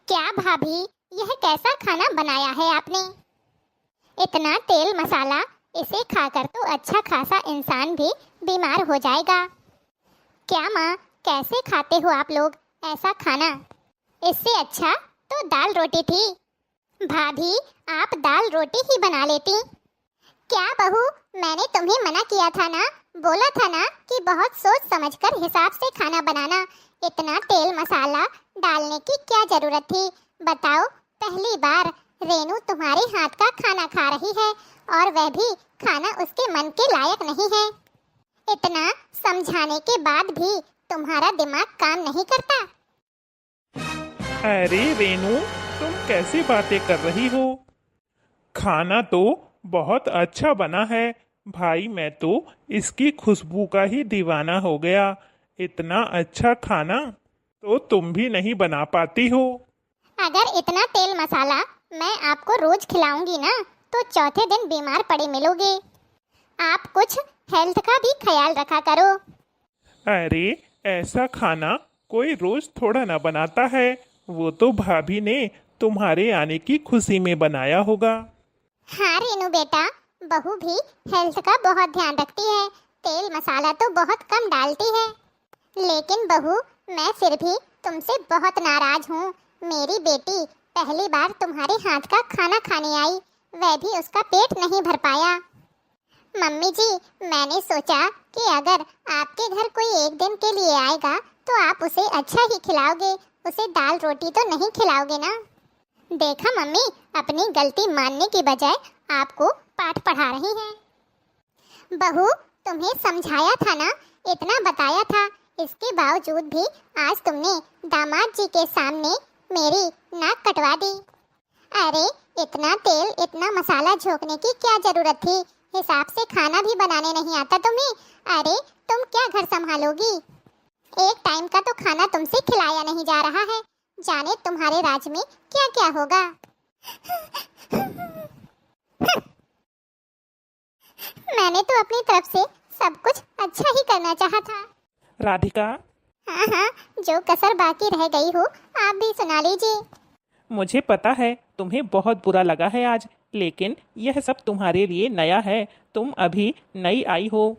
क्या भाभी, यह कैसा खाना बनाया है आपने? इतना तेल मसाला, इसे खाकर तो अच्छा खासा इंसान भी बीमार हो जाएगा। क्या माँ, कैसे खाते हो आप लोग ऐसा खाना? इससे अच्छा तो दाल रोटी थी। भाभी, आप दाल रोटी ही बना लेती। क्या बहू, मैंने तुम्हें मना किया था ना, बोला था ना कि बहुत सोच समझकर हिसाब से खाना बनाना। इतना तेल मसाला डालने की क्या जरूरत थी? बताओ, पहली बार रेनू तुम्हारे हाथ का खाना खा रही है और वह भी खाना उसके मन के लायक नहीं है। इतना समझाने के बाद भी तुम्हारा दिमाग काम नहीं करता। अरे रेनू, तुम कैसी बातें कर रही हो? खाना तो बहुत अच्छा बना है भाई, मैं तो इसकी खुशबू का ही दीवाना हो गया। इतना अच्छा खाना तो तुम भी नहीं बना पाती हो। अगर इतना तेल मसाला मैं आपको रोज खिलाऊंगी ना, तो चौथे दिन बीमार पड़े मिलोगे। आप कुछ हेल्थ का भी ख्याल रखा करो। अरे, ऐसा खाना कोई रोज थोड़ा ना बनाता है। वो तो भाभी ने तुम्हारे आने की खुशी में बनाया होगा। हाँ रेनू बेटा, बहू भी हेल्थ का बहुत ध्यान रखती है, तेल मसाला तो बहुत कम डालती है। लेकिन बहू, मैं फिर भी तुमसे बहुत नाराज हूँ। मेरी बेटी पहली बार तुम्हारे हाथ का खाना खाने आई, वह भी उसका पेट नहीं भर पाया। मम्मी जी, मैंने सोचा कि अगर आपके घर कोई एक दिन के लिए आएगा तो आप उसे अच्छा ही खिलाओगे, उसे दाल रोटी तो नहीं खिलाओगे ना। देखा मम्मी, अपनी गलती मानने की बजाय आपको पाठ पढ़ा रही हैं। बहू, तुम्हें समझाया था ना, इतना बताया था, इसके बावजूद भी आज तुमने दामाद जी के सामने मेरी नाक कटवा दी। अरे, इतना तेल इतना मसाला झोंकने की क्या जरूरत थी? हिसाब से खाना भी बनाने नहीं आता तुम्हें? अरे, तुम क्या घर संभालोगी? एक टाइम का तो खाना तुमसे खिलाया नहीं जा रहा है, जाने तुम्हारे राज में क्या क्या होगा। मैंने तो अपनी तरफ से सब कुछ अच्छा ही करना चाहा था। राधिका, हाँ हाँ, जो कसर बाकी रह गई हो आप भी सुना लीजिए। मुझे पता है तुम्हें बहुत बुरा लगा है आज, लेकिन यह सब तुम्हारे लिए नया है। तुम अभी नई आई हो,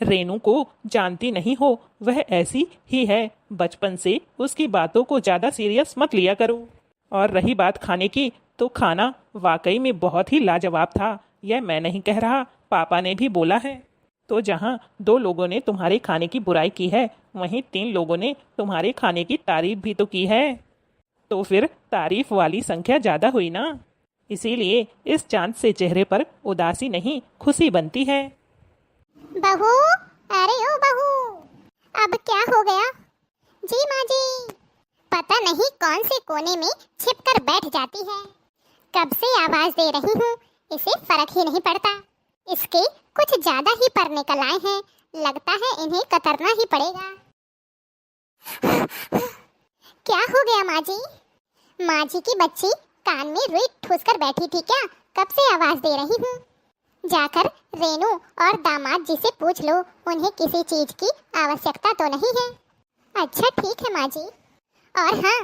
रेनू को जानती नहीं हो, वह ऐसी ही है। बचपन से उसकी बातों को ज़्यादा सीरियस मत लिया करो। और रही बात खाने की, तो खाना वाकई में बहुत ही लाजवाब था। यह मैं नहीं कह रहा, पापा ने भी बोला है। तो जहाँ 2 लोगों ने तुम्हारे खाने की बुराई की है, वहीं 3 लोगों ने तुम्हारे खाने की तारीफ भी तो की है। तो फिर तारीफ वाली संख्या ज़्यादा हुई ना, इसीलिए इस चांद से चेहरे पर उदासी नहीं, खुशी बनती है। बहू, अरे ओ बहू, अब क्या हो गया? जी माँ जी, पता नहीं कौन से कोने में छिपकर बैठ जाती है। कब से आवाज दे रही हूँ, इसे फर्क ही नहीं पड़ता। इसके कुछ ज्यादा ही पर निकल आए हैं, लगता है इन्हें कतरना ही पड़ेगा। क्या हो गया माँ जी? माँ जी की बच्ची कान में रुई ठूस कर बैठी थी क्या? कब से आवाज दे रही हूँ। जाकर रेनू और दामाद जी से पूछ लो, उन्हें किसी चीज की आवश्यकता तो नहीं है। अच्छा ठीक है माँ जी। और हाँ,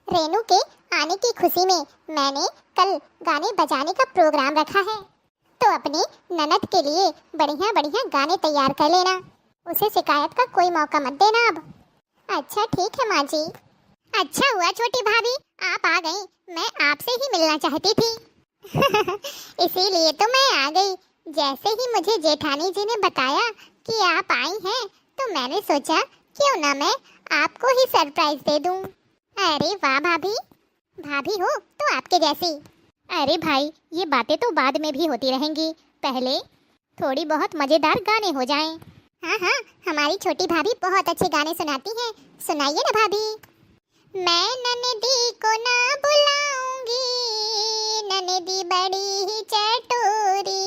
रेनू के आने की खुशी में मैंने कल गाने बजाने का प्रोग्राम रखा है, तो अपनी ननद के लिए बढ़िया बढ़िया गाने तैयार कर लेना, उसे शिकायत का कोई मौका मत देना अब। अच्छा ठीक है माँ जी। अच्छा हुआ छोटी भाभी आप आ गई, मैं आपसे ही मिलना चाहती थी। इसीलिए तो मैं आ गई। जैसे ही मुझे जेठानी जी ने बताया कि आप आई हैं, तो मैंने सोचा क्यों ना मैं आपको ही सरप्राइज दे दूं। अरे वाह भाभी, भाभी हो तो आपके जैसी। अरे भाई, ये बातें तो बाद में भी होती रहेंगी, पहले थोड़ी बहुत मजेदार गाने हो जाएं। हाँ हाँ, हमारी छोटी भाभी बहुत अच्छे गाने सुनाती हैं, सुनाइए ना भाभी। मैं ननदी को ना बुलाऊंगी, ननदी बड़ी ही चटोरी।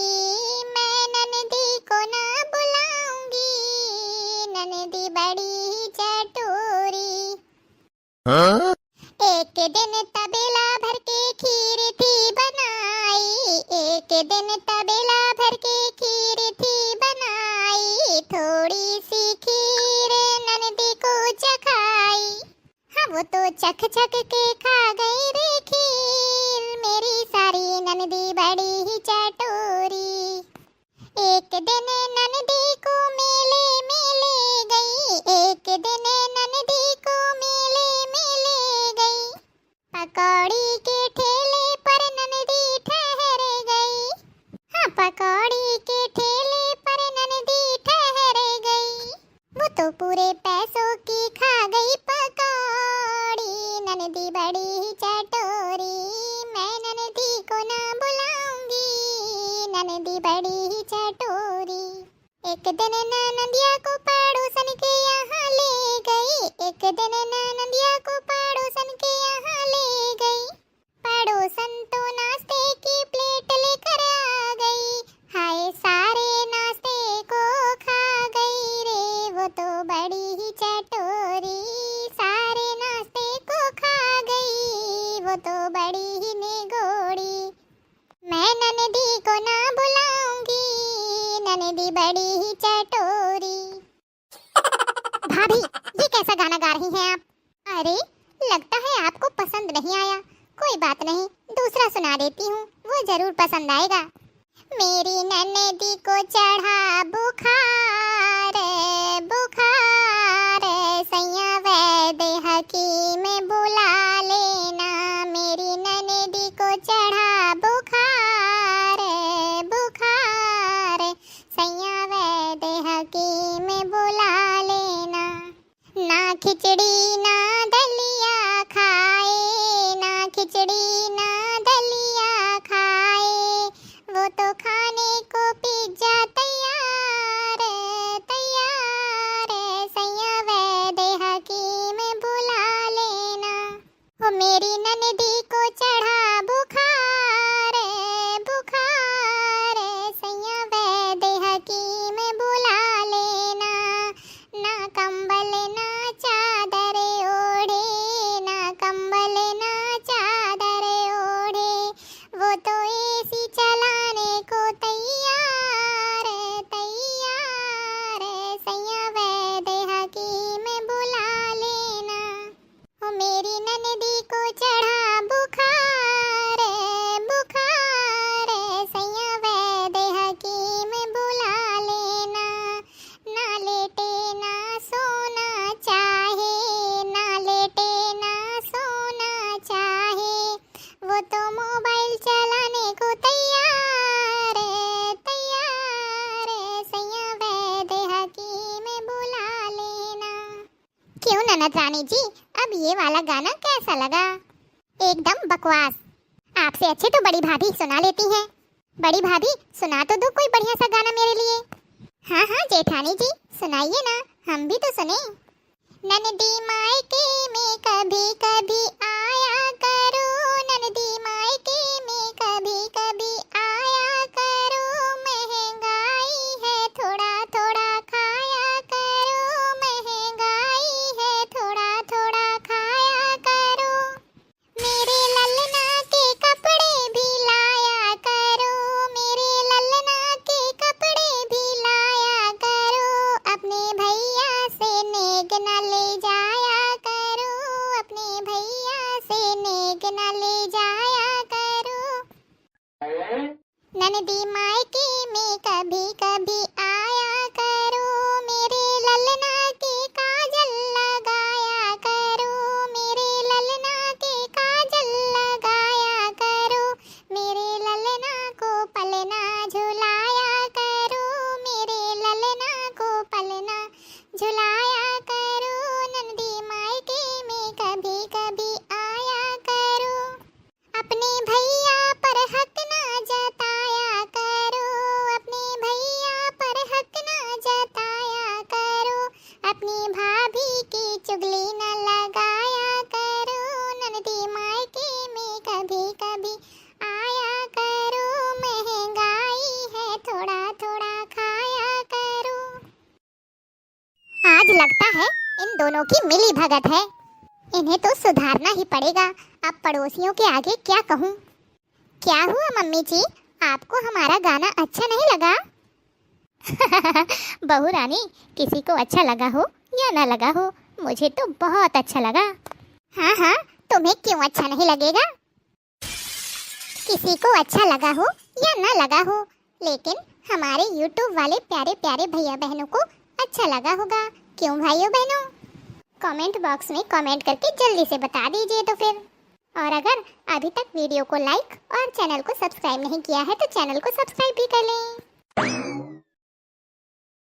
मैं ननदी को ना बुलाऊंगी, ननदी बड़ी ही चटोरी। हाँ? एक दिन तबेला भर के खीर थी बनाई, एक दिन तबेला भर के खीर थी बनाई। थोड़ी सी खीर ननदी को चखाई, हाँ वो तो चख चख चख के खा गई रे खीर, मेरी सारी ननदी बड़ी ही चटोरी। एक दिन ननदी को मेले में ले गई, एक दिन ननदी को मेले में ले गई। पकौड़ी के ठेले पर ननदी ठहर गई, हाँ पकौड़ी के ठेले पर ननदी ठहर गई। वो तो पूरे पैसों की खा गई पकौड़ी, ननदी बड़ी ही चटोरी। मैं ननदी को ना बुलाऊंगी, ननदी बड़ी ही चटोरी। एक दिन ननदिया को पड़ोसन के यहाँ ले गई, एक दिन ननदिया को पड़ोसन के यहाँ ले गई। पड़ोसन तो नाश्ते की प्लेट लेकर आ गई, हाय सारे नाश्ते को खा गई रे वो तो बड़ी ही चटोरी। सारे नाश्ते को खा गई वो तो बड़ी ही निगोड़ी। मैं ननदी को ना बुलाऊंगी, ननदी बड़ी ही चटोरी। भाभी ये कैसा गाना गा रही हैं आप? अरे लगता है आपको पसंद नहीं आया, कोई बात नहीं दूसरा सुना देती हूँ, वो जरूर पसंद आएगा। मेरी ननदी को चढ़ा बुखार, बुखार सैया वैद्य हकीम बुला लेना। मेरी ननदी को चढ़ा बुखार, बुखार सैया वैद्य हकीम बुला लेना। ना खिचड़ी ना दलिया खाए, ना खिचड़ी ना दलिया खाए, वो तो खाने को पिज्जा तैयार, तैयार सैया वैद्य हकीम बुला लेना। वो मेरी ननदी को चढ़ा बुखार, बुखार सैया वैद्य हकीम बुला लेना। ना कंबल ना चादर ओढ़े, ना कंबल ना चादर ओढ़े, वो तो एसी चलाने को तैयार, तैयार सैया वैद्य हकीम बुला लेना। ओ मेरी ननदी को चढ़ा बुखार, बुखार सैया वैद्य हकीम बुला लेना। ना लेटे ना सोना चाहे, ना लेटे ना सोना चाहे, वो तो मोबाइल चलाने को तैयार, तैयार सैया वैद्य हकीम बुला लेना। क्यों ननद रानी जी, अब ये वाला गाना कैसा लगा? एकदम बकवास। आपसे अच्छे तो बड़ी भाभी सुना लेती हैं। बड़ी भाभी सुना तो दो कोई बढ़िया सा गाना मेरे लिए। हाँ हाँ जेठानी जी सुनाइए ना, हम भी तो सुने। ननदी मायके में कभी कभी आया करो, ननदी मायके में कभी कभी आया करो। महंगाई है थोड़ा थोड़ा खाया करो, महंगाई है थोड़ा थोड़ा खाया करो। मेरे ललना के कपड़े भी लाया करो, मेरे ललना के कपड़े भी लाया करो। अपने भैया से नेग न ले जाया करो, अपने भैया से नेग न ले जाया करो। ननदी मायके में कभी कभी आया करो, मेरे ललना के काजल लगाया करो, मेरे ललना के काजल लगाया करो। मेरे ललना को पलना झुलाया करो, मेरे ललना को पलना झुलाया करो। नंदी मायके में कभी कभी आया करो, अपने भैया पर हक ना जताया करो, अपने भैया पर हक ना जताया करो। अपनी भाभी की चुगली न लगाया करो, नंदी मायके में कभी कभी आया करो। महंगाई है थोड़ा थोड़ा खाया करो। आज लगता है इन दोनों की मिली भगत है, इन्हें तो सुधारना ही पड़ेगा। अब पड़ोसियों के आगे क्या कहूँ? क्या हुआ मम्मी जी, आपको हमारा गाना अच्छा नहीं लगा? बहू रानी, किसी को अच्छा लगा हो या ना लगा हो, मुझे तो बहुत अच्छा लगा। हाँ हाँ, तुम्हें क्यों अच्छा नहीं लगेगा? किसी को अच्छा लगा हो या ना लगा हो, लेकिन हमारे YouTube वाले प्यारे प्यारे भैया बहनों को अच्छा लगा होगा। क्यों भाइयों बहनों? कमेंट बॉक्स में कमेंट करके जल्दी से बता दीजिए तो फिर। और अगर अभी तक वीडियो को लाइक और चैनल को सब्सक्राइब नहीं किया है तो चैनल को सब्सक्राइब भी कर लें।